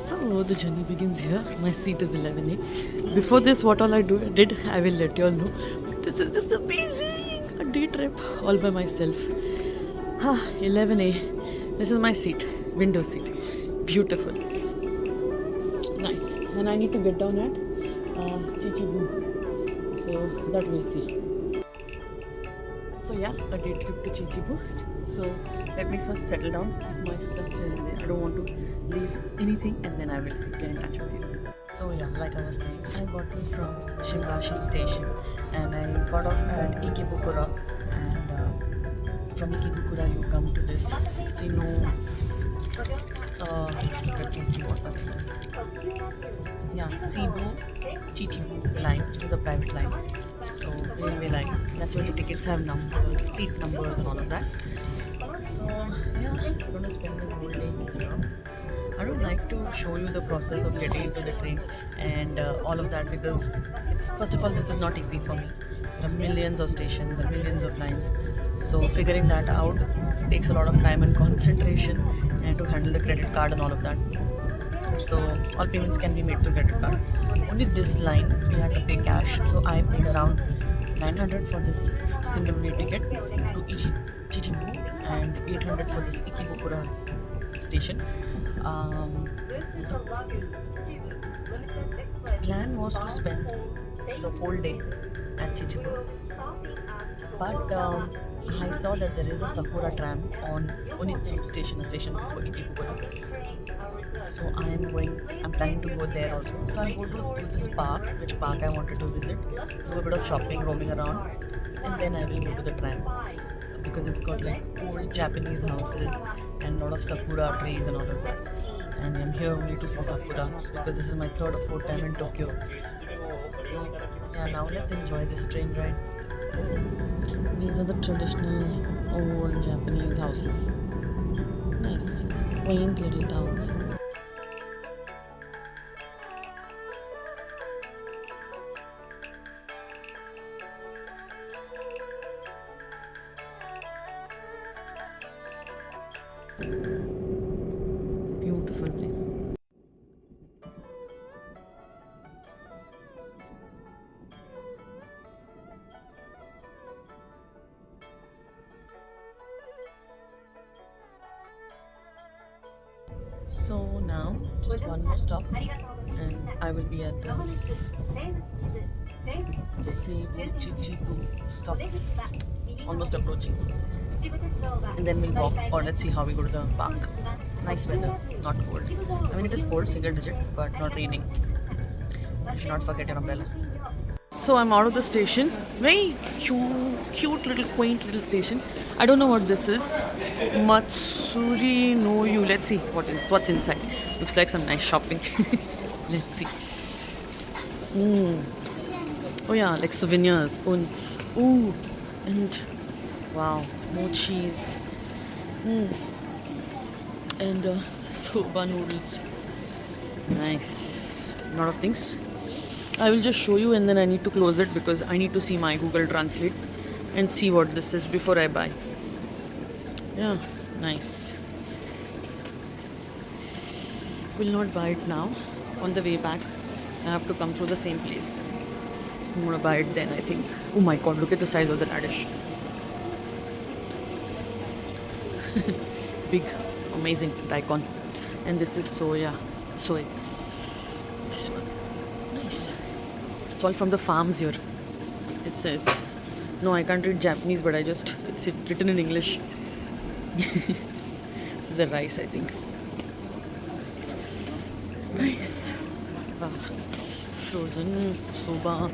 So the journey begins here. My seat is 11A. Before this, what all I did, I will let you all know. This is just amazing. A day trip all by myself. 11A. This is my seat, window seat. Beautiful. Nice. And I need to get down at Chichibu. So that we'll see. So yeah, a day trip to Chichibu. So let me first settle down my stuff here and there. I don't want to leave anything and then I will get in touch with you. So yeah, like I was saying, I got in from Shimbashi station and I got off at Ikebukuro, and from Ikebukuro you come to this Sino, let me see what that is. Yeah, Cebu Chichibu line. This is a private line. So railway line. That's where the tickets have seat numbers and all of that. So yeah, I'm gonna spend the whole day here. I don't like to show you the process of getting into the train and all of that because first of all, this is not easy for me. There are millions of stations and millions of lines. So figuring that out takes a lot of time and concentration, and to handle the credit card and all of that. So all payments can be made through credit card. Only this line we had to pay cash. So I paid around 900 for this single way ticket to Chichibu and 800 for this Ikebukuro station. Plan was to spend the whole day at Chichibu, but I saw that there is a Sakura tram on Onitsu station, a station before Ikebukuro. So I'm planning to go there also. So I'll go to this park, which park I wanted to visit, do a bit of shopping, roaming around, and then I will go to the tram because it's got like old Japanese houses and a lot of sakura trees and all of that. And I'm here only to see sakura because this is my third or fourth time in Tokyo. So yeah, now let's enjoy this train ride. These are the traditional old Japanese houses. Nice, quaint little towns. Beautiful place. So now, just one more stop and I will be at the Cebu Chichibu stop. Almost approaching. And then we'll walk, or let's see how we go to the park. Nice weather, not cold. I mean, it is cold, single digit, but not raining. You should not forget your umbrella. So I'm out of the station. Very cute little quaint little station. I don't know what this is. Matsuri no Yu. Let's see what's inside. Looks like some nice shopping. Let's see. Oh yeah, like souvenirs. Ooh, and wow, more cheese. And soba noodles. Nice. A lot of things. I will just show you and then I need to close it because I need to see my Google Translate and see what this is before I buy. Yeah, nice. Will not buy it now. On the way back, I have to come through the same place. I'm gonna buy it then, I think. Oh my god, look at the size of the radish. Big, amazing daikon. And this is soy. This one. Nice. It's all from the farms here. It says, no, I can't read Japanese, but it's written in English. This is the rice, I think. Nice. Frozen soba,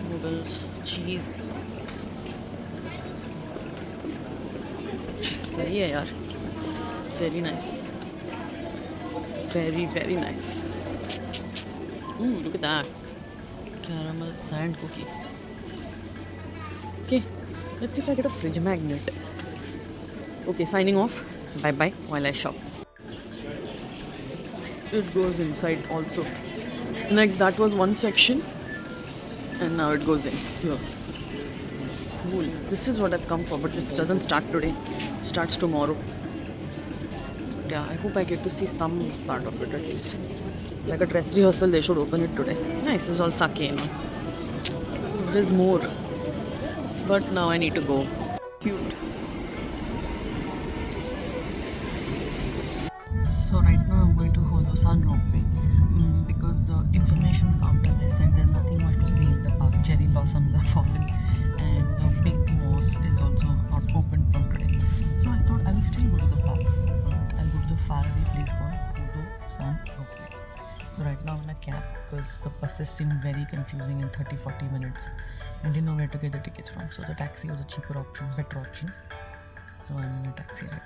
noodles, cheese. सही है यार. Very nice. Very, very nice. Ooh, look at that. Caramel sand cookie. Okay, let's see if I get a fridge magnet. Okay, signing off. Bye-bye while I shop. This goes inside also. Like that was one section and now it goes in here. Cool. This is what I've come for, but this doesn't start today. It starts tomorrow. yeah, I hope I get to see some part of it at least. Like a dress rehearsal, they should open it today. Nice, it's all sake, you know. There's more, but now I need to go. Cute. So right now I'm going to Holosan Ropeway because the information counter, they said there's nothing much to see in the park. Cherry blossoms are falling and the big moss is also not open from today. So I thought I will still go to the park, but I'll go to the faraway place called Holosan Ropeway. So right now I'm in a cab because the buses seem very confusing in 30-40 minutes and didn't know where to get the tickets from. So the taxi was a cheaper option, better option. So I'm in a taxi right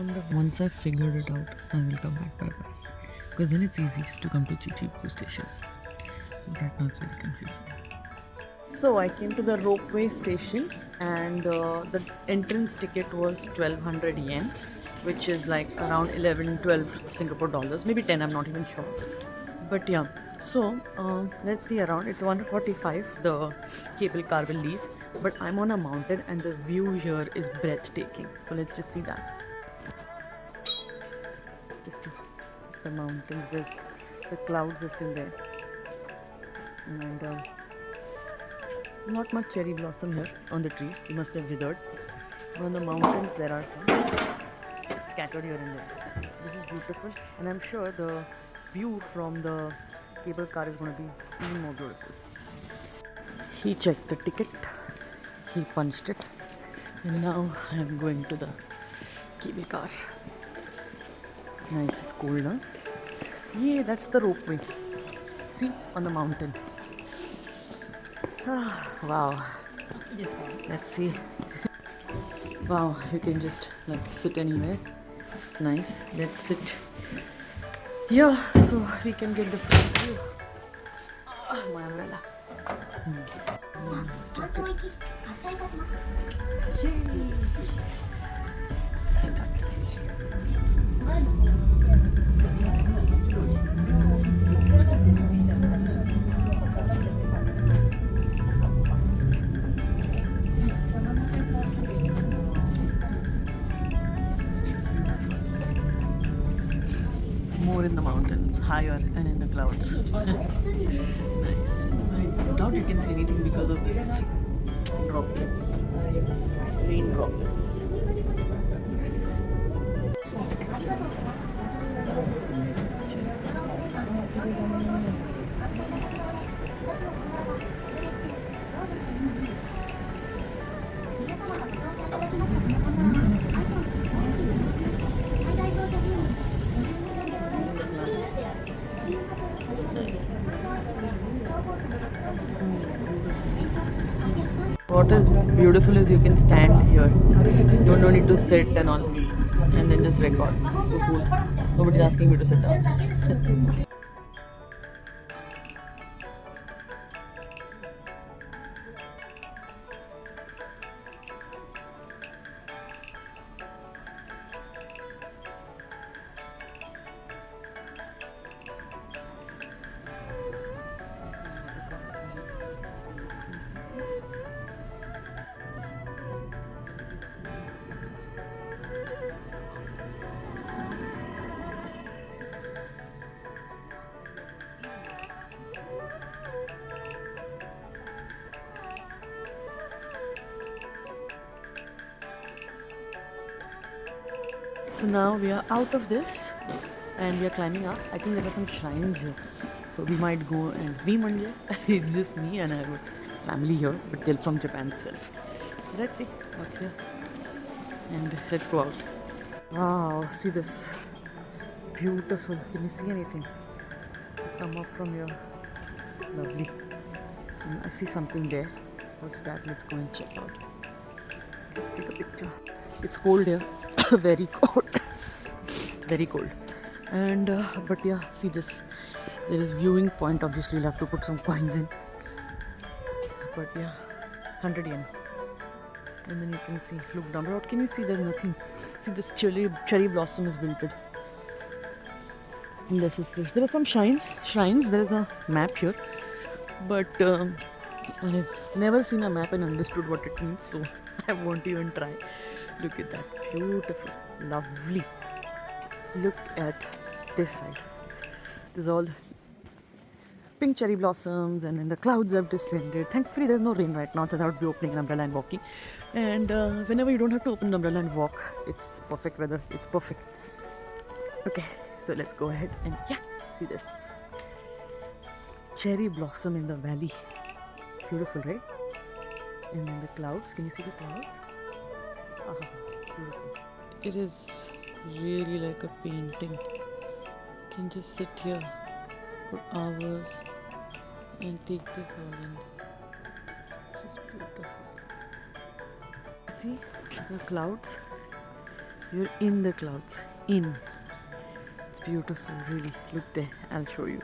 now. Once I've figured it out, I will come back by bus because then it's easy just to come to Chichibu station. But right now it's very confusing. So I came to the ropeway station and the entrance ticket was 1200 yen, which is like around 11-12 Singapore dollars, maybe 10, I'm not even sure. But yeah, so let's see around. It's 1:45, the cable car will leave, but I'm on a mountain and the view here is breathtaking. So let's just see that. Just see the mountains, there's the clouds are still there, and not much cherry blossom here on the trees, they must have withered. But on the mountains there are some scattered here and there. This is beautiful, and I'm sure the view from the cable car is going to be even more beautiful. He checked the ticket, he punched it, and now I'm going to the cable car. Nice, it's cold, huh? Yeah, that's the ropeway. See, on the mountain. Wow. Let's see. Wow, you can just like sit anywhere. It's nice. Let's sit here so we can get the front view. My umbrella. More in the mountains, higher and in the clouds. Nice. I doubt you can see anything because of this droplets, rain droplets. What is beautiful is you can stand here. You don't need to sit and all, and then just record. So cool. Nobody's asking me to sit down. So now we are out of this and we are climbing up. I think there are some shrines here, so we might go and Vimanje. It's just me and I have a family here, but they're from Japan itself. So let's see what's here and let's go out. Wow, see this. Beautiful. Can you see anything? Come up from here. Lovely. I see something there. What's that? Let's go and check out. Let's take a picture. It's cold here. Very cold. Very cold. And but yeah, see this. There is viewing point. Obviously, you'll have to put some coins in. But yeah, 100 yen. And then you can see. Look down. But what can you see? There's nothing. See, this cherry blossom is wilted. And this is fish. There are some shrines. There is a map here. But I've never seen a map and understood what it means, so I won't even try. Look at that. Beautiful. lovely. Look at this side. There's all pink cherry blossoms, and then the clouds have descended. Thankfully, there's no rain right now, so I would be opening an umbrella and walking. And whenever you don't have to open an umbrella and walk, it's perfect weather. It's perfect. Okay, so let's go ahead and see this cherry blossom in the valley. Beautiful, right? And then the clouds. Can you see the clouds? Beautiful. It is really like a painting. You can just sit here for hours and take this all in. It's just beautiful. See the clouds? You're in the clouds. In. It's beautiful, really. Look there. I'll show you.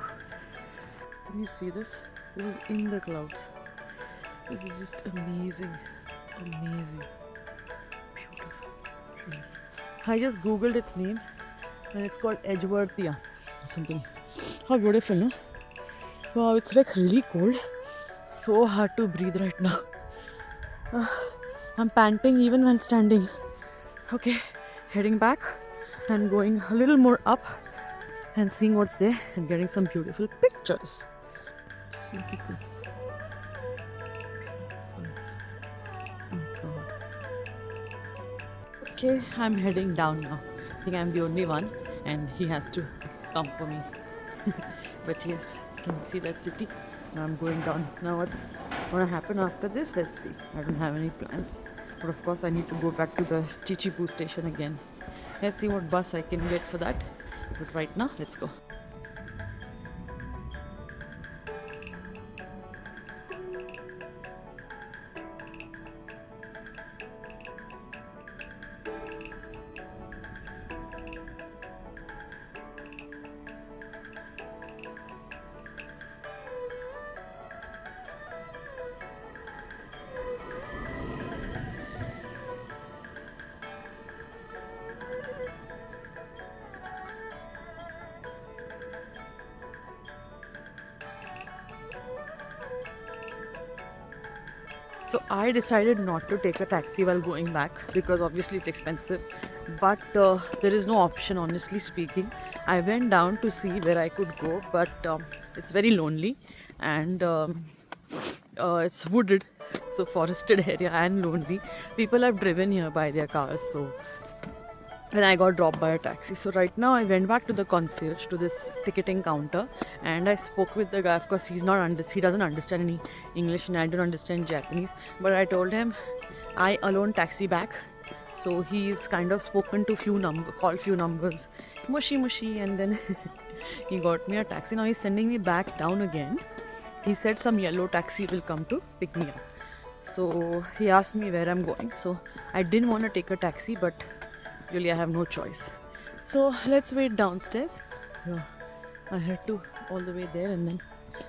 Can you see this? This is in the clouds. This is just amazing. Amazing. Beautiful. Really. I just googled its name and it's called Edgeworthia or something. How beautiful, no? Wow, it's like really cold. So hard to breathe right now. I'm panting even while standing. Okay, heading back and going a little more up and seeing what's there and getting some beautiful pictures. Just look at this. Oh God. Okay, I'm heading down now. I think I'm the only one and he has to come for me. But yes, you can see that city. Now I'm going down. Now what's going to happen after this? Let's see. I don't have any plans. But of course I need to go back to the Chichibu station again. Let's see what bus I can get for that. But right now, let's go. So I decided not to take a taxi while going back because obviously it's expensive. But there is no option, honestly speaking. I went down to see where I could go, but it's very lonely and it's wooded, so forested area and lonely. People have driven here by their cars, so then I got dropped by a taxi. So right now I went back to the concierge, to this ticketing counter, and I spoke with the guy. Of course he doesn't understand any English and I don't understand Japanese, but I told him I alone taxi back. So he's kind of spoken to called few numbers, mushy, and then he got me a taxi. Now he's sending me back down again. He said some yellow taxi will come to pick me up. So he asked me where I'm going. So I didn't want to take a taxi, but really I have no choice. So let's wait downstairs. Yeah, I had to all the way there and then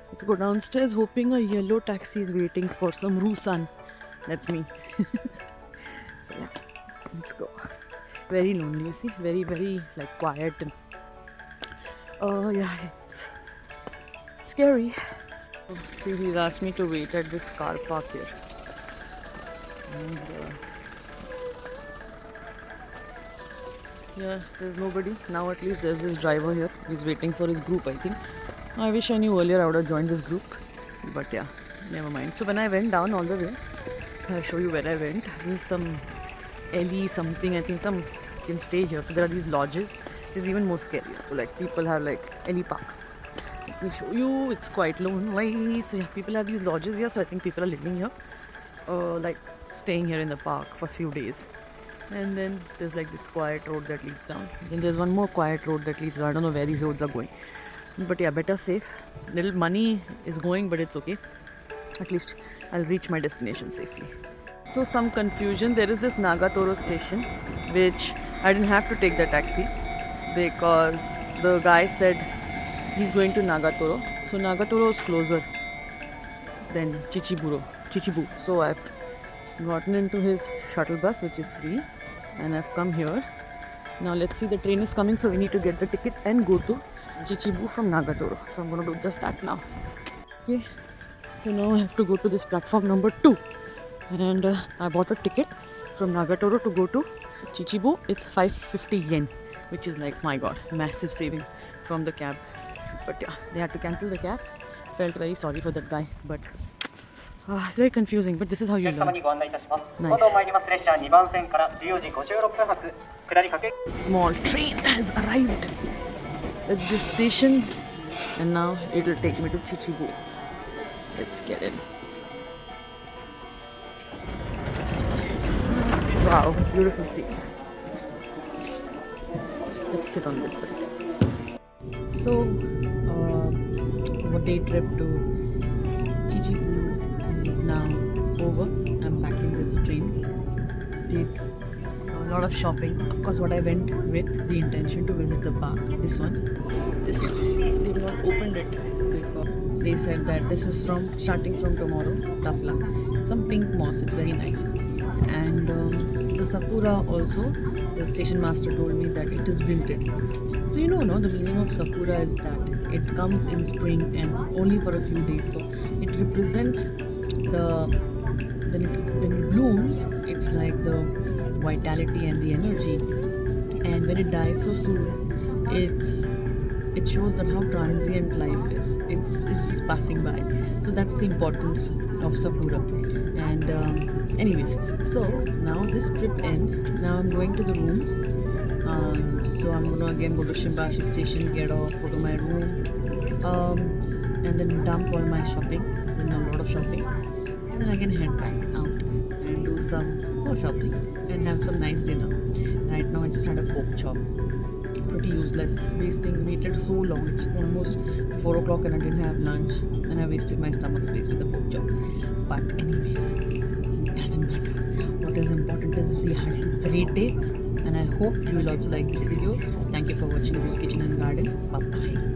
let's go downstairs hoping a yellow taxi is waiting for some Rusan. That's me. So yeah, let's go. Very lonely, you see, very like quiet and yeah, it's scary. See, he's asked me to wait at this car park here. And yeah, there's nobody. Now at least there's this driver here. He's waiting for his group, I think. I wish I knew earlier I would have joined this group. But yeah, never mind. So when I went down all the way, I'll show you where I went. This is some Ellie something. I think you can stay here. So there are these lodges. Which is even more scary. So like people have like Ellie Park. Let me show you. It's quite lonely. So yeah, people have these lodges here. So I think people are living here. Like staying here in the park for a few days. And then there's like this quiet road that leads down. Then there's one more quiet road that leads down. I don't know where these roads are going. But yeah, better safe. Little money is going, but it's okay. At least I'll reach my destination safely. So some confusion. There is this Nagatoro station, which I didn't have to take the taxi because the guy said he's going to Nagatoro. So Nagatoro is closer than Chichibu. So I've gotten into his shuttle bus, which is free, and I've come here. Now let's see, the train is coming, so we need to get the ticket and go to Chichibu from Nagatoro. So I'm going to do just that now. Okay, so now I have to go to this platform number 2, and I bought a ticket from Nagatoro to go to Chichibu, it's 550 yen, which is like, my god, massive saving from the cab. But yeah, they had to cancel the cab. Felt very sorry for that guy, but it's very confusing. But this is how you learn. Nice. Small train has arrived at this station, and now it will take me to Chichibu. Let's get in. Wow, beautiful seats. Let's sit on this side. So, our day trip to Chichibu is now over. I'm back in this train. Did a lot of shopping. Of course, what I went with the intention to visit the park. This one. They've not opened it because they said that this is starting from tomorrow. Tafla. Some pink moss. It's very nice. And the Sakura also, the station master told me that it is wilted. So you know, no, the meaning of Sakura is that it comes in spring and only for a few days. So it represents when it blooms, it's like the vitality and the energy. And when it dies so soon, it shows that how transient life is. It's just passing by. So that's the importance of Sakura. And anyways, so now this trip ends. Now I'm going to the room. So I'm gonna again go to Shimbashi station, get off, go to my room, and then dump all my shopping. Then a lot of shopping, and then I can head back out and do some more shopping and have some nice dinner. Right now I just had a pork chop. Pretty useless. Waited so long. It's almost 4 o'clock and I didn't have lunch. And I wasted my stomach space with the pork chop. But anyways, it doesn't matter. What is important is we had a great day. And I hope you will also like this video. Thank you for watching Ro's Kitchen and Garden. Bye bye.